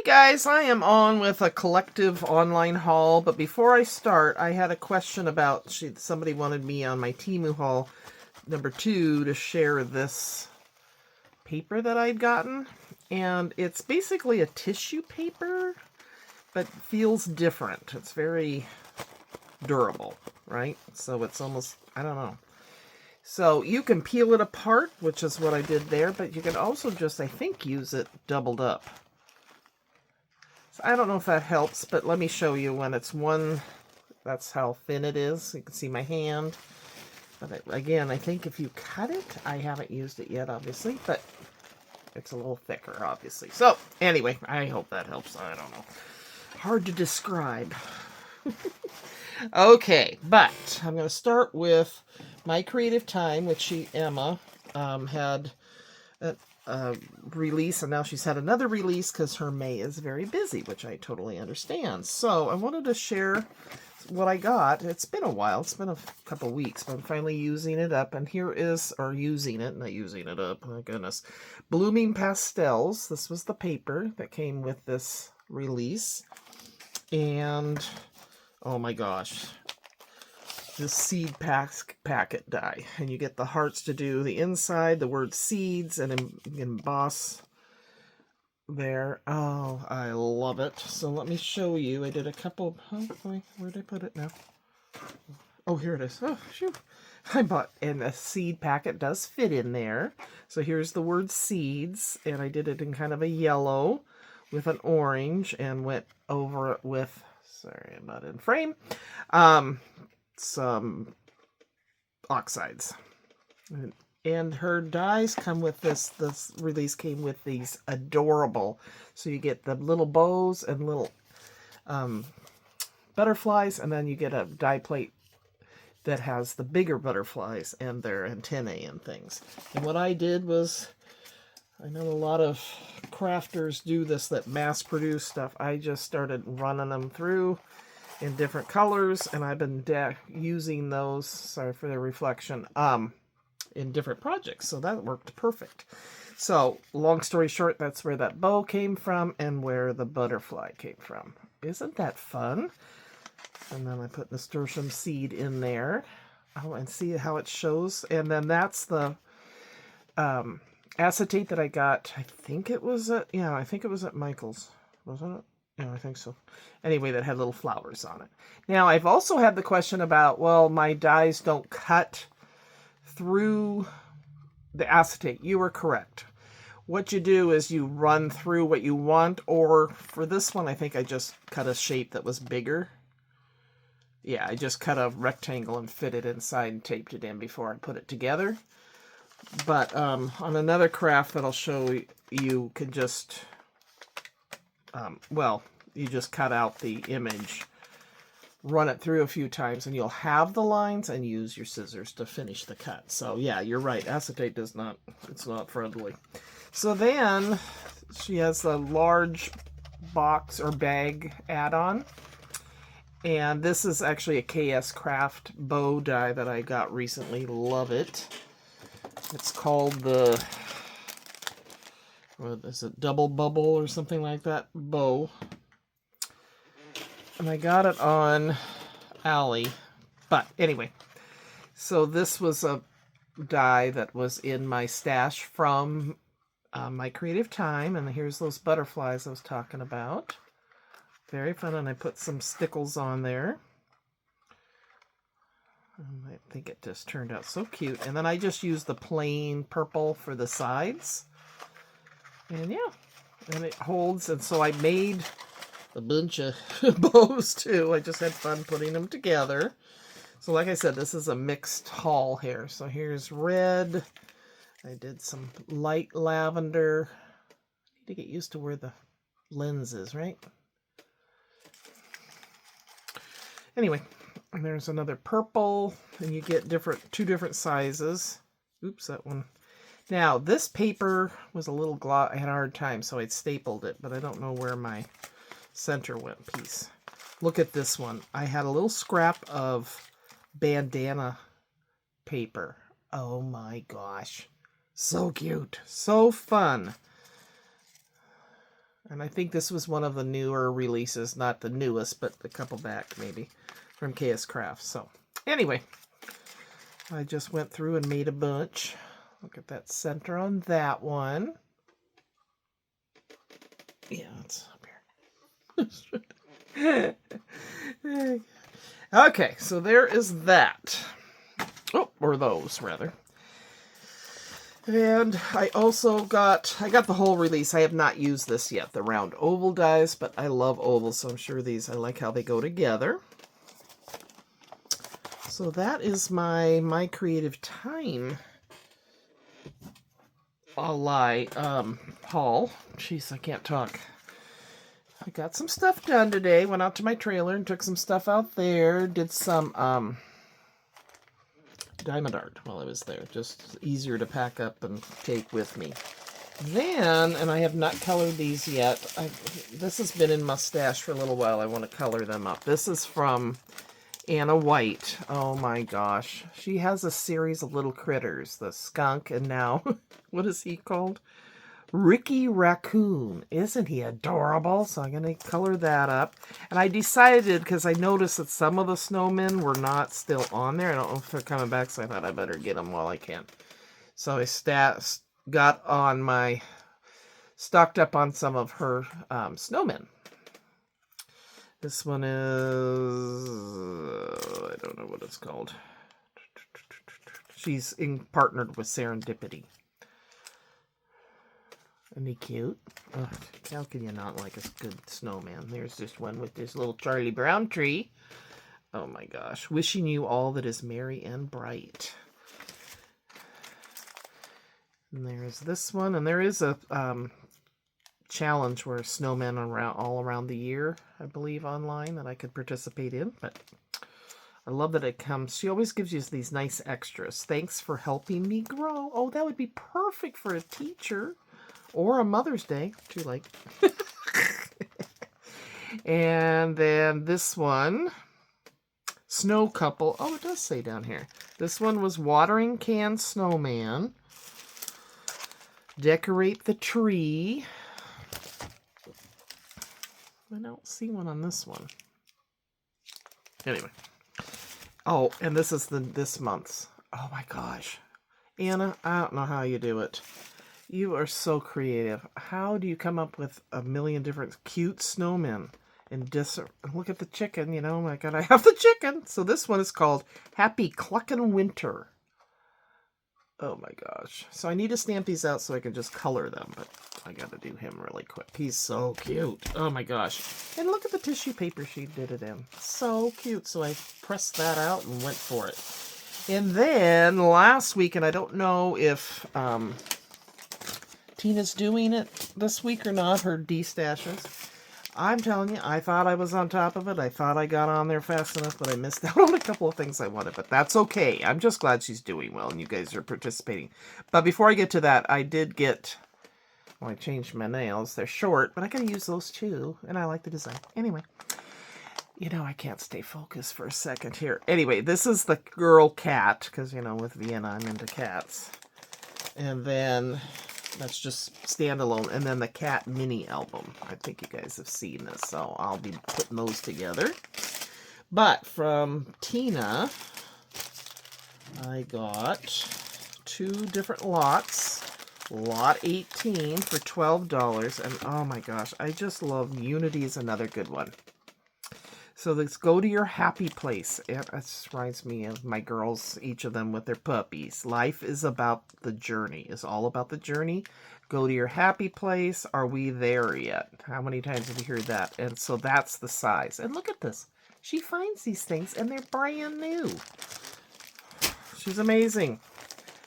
guys, I am on with a collective online haul, but before I start, I had a question about, somebody wanted me on my Temu haul number 2 to share this paper that I'd gotten, and it's basically a tissue paper, but feels different. It's very durable, right? So it's almost, I don't know. So you can peel it apart, which is what I did there, but you can also just, I think, use it doubled up. I don't know if that helps, but let me show you when it's one. That's how thin it is. You can see my hand. But again, I think if you cut it, I haven't used it yet, obviously, but it's a little thicker, obviously. So anyway, I hope that helps. I don't know. Hard to describe. Okay, but I'm going to start with My Creative Time, which Emma, had release, and now she's had another release because her May is very busy, which I totally understand. So I wanted to share what I got. It's been a while. It's been a couple weeks, but I'm finally using it up. And here is, or using it, not using it up, my goodness. Blooming Pastels. This was the paper that came with this release. And, oh my gosh, this seed packet die, and you get the hearts to do the inside, the word seeds, and emboss there. Oh, I love it. So let me show you. I did a couple. Oh, where did I put it now? Oh, here it is. Oh, shoot. I bought, and a seed packet does fit in there. So here's the word seeds, and I did it in kind of a yellow with an orange, and went over it with, sorry, I'm not in frame, some oxides. And her dies come with this release came with these adorable, so you get the little bows and little butterflies, and then you get a die plate that has the bigger butterflies and their antennae and things. And what I did was, I know a lot of crafters do this that mass produce stuff. I just started running them through in different colors, and I've been using those, sorry for the reflection, in different projects, so that worked perfect. So, long story short, that's where that bow came from and where the butterfly came from. Isn't that fun? And then I put nasturtium seed in there. Oh, and see how it shows. And then that's the acetate that I got. I think it was at, yeah, I think it was at Michael's, wasn't it? Yeah, I think so. Anyway, that had little flowers on it. Now, I've also had the question about, well, my dies don't cut through the acetate. You were correct. What you do is you run through what you want, or for this one, I think I just cut a shape that was bigger. Yeah, I just cut a rectangle and fit it inside and taped it in before I put it together. But on another craft that I'll show you, can just... well, you just cut out the image, run it through a few times, and you'll have the lines, and use your scissors to finish the cut. So yeah, you're right. Acetate does not, it's not friendly. So then she has a large box or bag add-on. And this is actually a KS Craft bow die that I got recently. Love it. It's called the, what is it, Double Bubble or something like that bow. And I got it on Ali. But anyway, so this was a die that was in my stash from My Creative Time. And here's those butterflies I was talking about. Very fun. And I put some stickles on there. I think it just turned out so cute. And then I just used the plain purple for the sides. And yeah, and it holds. And so I made a bunch of bows too. I just had fun putting them together. So like I said, this is a mixed haul here. So here's red. I did some light lavender. I need to get used to where the lens is, right? Anyway, and there's another purple, and you get two different sizes. Oops, that one. Now, this paper was a little gloss. I had a hard time, so I stapled it, but I don't know where my center went piece. Look at this one. I had a little scrap of bandana paper. Oh my gosh. So cute. So fun. And I think this was one of the newer releases, not the newest, but a couple back maybe, from KS Crafts. So anyway, I just went through and made a bunch. Look at that center on that one. Yeah, it's up here. Okay, so there is that. Oh, or those, rather. And I also got the whole release. I have not used this yet, the round oval dies, but I love ovals, so I'm sure these, I like how they go together. So that is my Creative Time haul. Jeez, I can't talk. I got some stuff done today. Went out to my trailer and took some stuff out there. Did some diamond art while I was there. Just easier to pack up and take with me. Then, and I have not colored these yet. This has been in my stash for a little while. I want to color them up. This is from Anna White. Oh my gosh. She has a series of little critters. The skunk and now, what is he called? Ricky Raccoon. Isn't he adorable? So I'm going to color that up. And I decided, because I noticed that some of the snowmen were not still on there. I don't know if they're coming back, so I thought I better get them while I can. So I stocked up on some of her snowmen. This one is, I don't know what it's called. She's partnered with Serendipity. Isn't he cute? Ugh, how can you not like a good snowman? There's this one with this little Charlie Brown tree. Oh my gosh. Wishing you all that is merry and bright. And there's this one. And there is a challenge where snowmen are all around the year, I believe, online that I could participate in. But I love that it comes. She always gives you these nice extras. Thanks for helping me grow. Oh, that would be perfect for a teacher. Or a Mother's Day. Too late. And then this one. Snow Couple. Oh, it does say down here. This one was Watering Can Snowman. Decorate the Tree. I don't see one on this one. Anyway. Oh, and this is this month's. Oh my gosh. Anna, I don't know how you do it. You are so creative. How do you come up with a million different cute snowmen? And look at the chicken, you know. Oh my God, I have the chicken. So this one is called Happy Cluckin' Winter. Oh my gosh. So I need to stamp these out so I can just color them. But I got to do him really quick. He's so cute. Oh my gosh. And look at the tissue paper she did it in. So cute. So I pressed that out and went for it. And then last week, and I don't know if Tina's doing it this week or not, her D-stashes. I'm telling you, I thought I was on top of it. I thought I got on there fast enough, but I missed out on a couple of things I wanted. But that's okay. I'm just glad she's doing well and you guys are participating. But before I get to that, I did get... Well, I changed my nails. They're short, but I gotta use those too. And I like the design. Anyway. You know, I can't stay focused for a second here. Anyway, this is the girl cat. Because, you know, with Vienna, I'm into cats. And then... That's just standalone. And then the cat mini album. I think you guys have seen this. So I'll be putting those together. But from Tina, I got 2 different lots. Lot 18 for $12. And oh my gosh, I just love Unity is another good one. So let's go to your happy place. It reminds me of my girls, each of them with their puppies. Life is about the journey. It's all about the journey. Go to your happy place. Are we there yet? How many times have you heard that? And so that's the size. And look at this. She finds these things and they're brand new. She's amazing.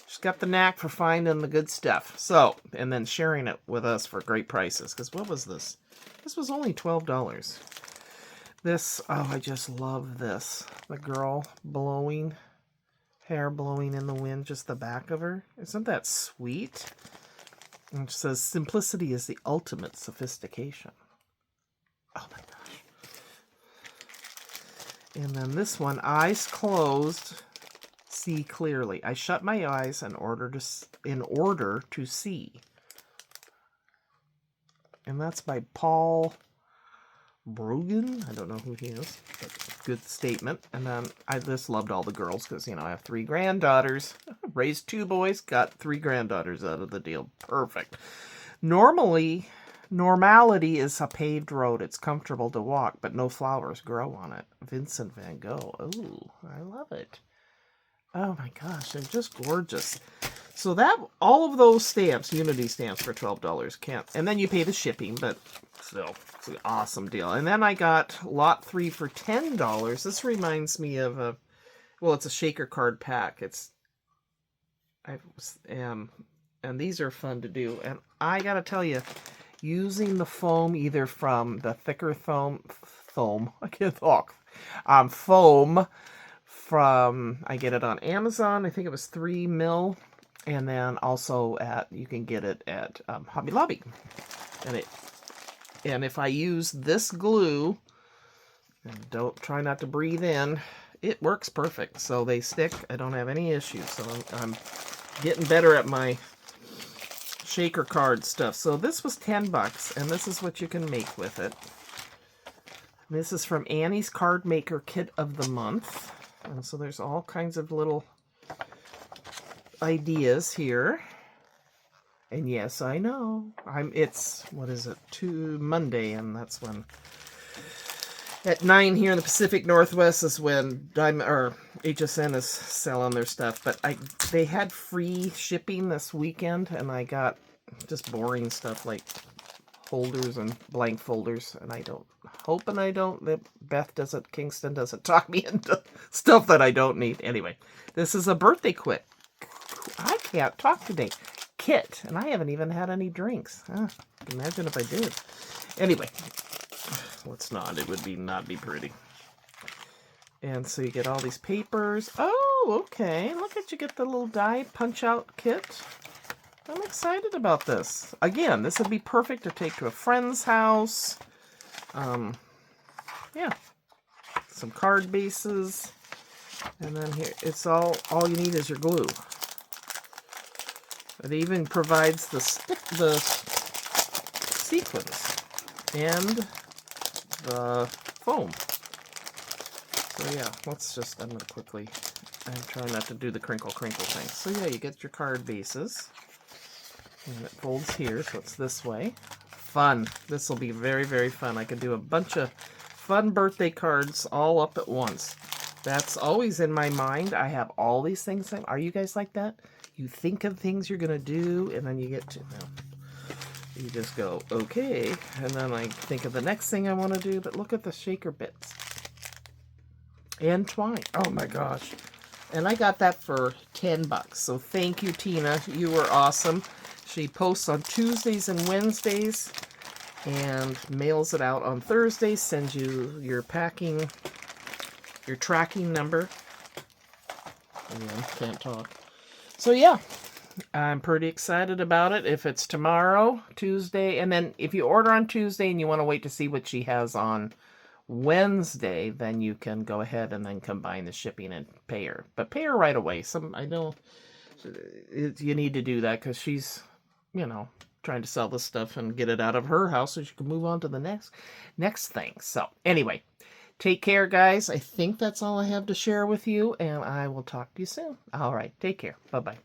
She's got the knack for finding the good stuff. So, and then sharing it with us for great prices. Because what was this? This was only $12. This, oh, I just love this. The girl blowing, hair blowing in the wind, just the back of her. Isn't that sweet? And it says, simplicity is the ultimate sophistication. Oh my gosh. And then this one, eyes closed, see clearly. I shut my eyes in order to see. And that's by Paul Brogan. I don't know who he is, but good statement. And then I just loved all the girls because, you know, I have 3 granddaughters. Raised 2 boys, got 3 granddaughters out of the deal. Perfect. Normality is a paved road. It's comfortable to walk, but no flowers grow on it. Vincent van Gogh. Oh, I love it. Oh my gosh, they're just gorgeous. So that, all of those stamps, Unity stamps for $12, can't, and then you pay the shipping, but still, it's an awesome deal. And then I got lot 3 for $10. This reminds me of a, well, it's a shaker card pack. And these are fun to do. And I gotta tell you, using the foam, either from the thicker foam I can't talk, foam from, I get it on Amazon. I think it was 3 mil. And then also you can get it at Hobby Lobby. And if I use this glue, and try not to breathe in, it works perfect. So they stick. I don't have any issues. So I'm getting better at my shaker card stuff. So this was $10, and this is what you can make with it. This is from Annie's Card Maker Kit of the Month. And so there's all kinds of little ideas here. And yes, I know. It's, what is it, Monday, and that's when at 9 here in the Pacific Northwest is when HSN is selling their stuff. But they had free shipping this weekend, and I got just boring stuff like folders and blank folders, and that Kingston doesn't talk me into stuff that I don't need. Anyway, this is a birthday quit. I can't talk today. Kit, and I haven't even had any drinks. Imagine if I did. Anyway, let's not. It would not be pretty. And so you get all these papers. Oh, okay. Look at you get the little die punch-out kit. I'm excited about this. Again, this would be perfect to take to a friend's house. Yeah. Some card bases. And then here, it's all you need is your glue. It even provides the sequins and the foam. So yeah, I'm going to quickly, I'm trying not to do the crinkle thing. So yeah, you get your card bases. And it folds here, so it's this way. Fun. This will be very, very fun. I could do a bunch of fun birthday cards all up at once. That's always in my mind. I have all these things. Are you guys like that? You think of things you're going to do, and then you get to, you just go, okay. And then I think of the next thing I want to do, but look at the shaker bits. And twine. Oh my gosh. And I got that for $10. So thank you, Tina. You were awesome. She posts on Tuesdays and Wednesdays and mails it out on Thursdays, sends you your tracking number. Again, can't talk. So yeah, I'm pretty excited about it. If it's tomorrow, Tuesday, and then if you order on Tuesday and you want to wait to see what she has on Wednesday, then you can go ahead and then combine the shipping and pay her. But pay her right away. I know you need to do that because she's, trying to sell this stuff and get it out of her house so she can move on to the next thing. So anyway, take care, guys. I think that's all I have to share with you, and I will talk to you soon. All right, take care. Bye-bye.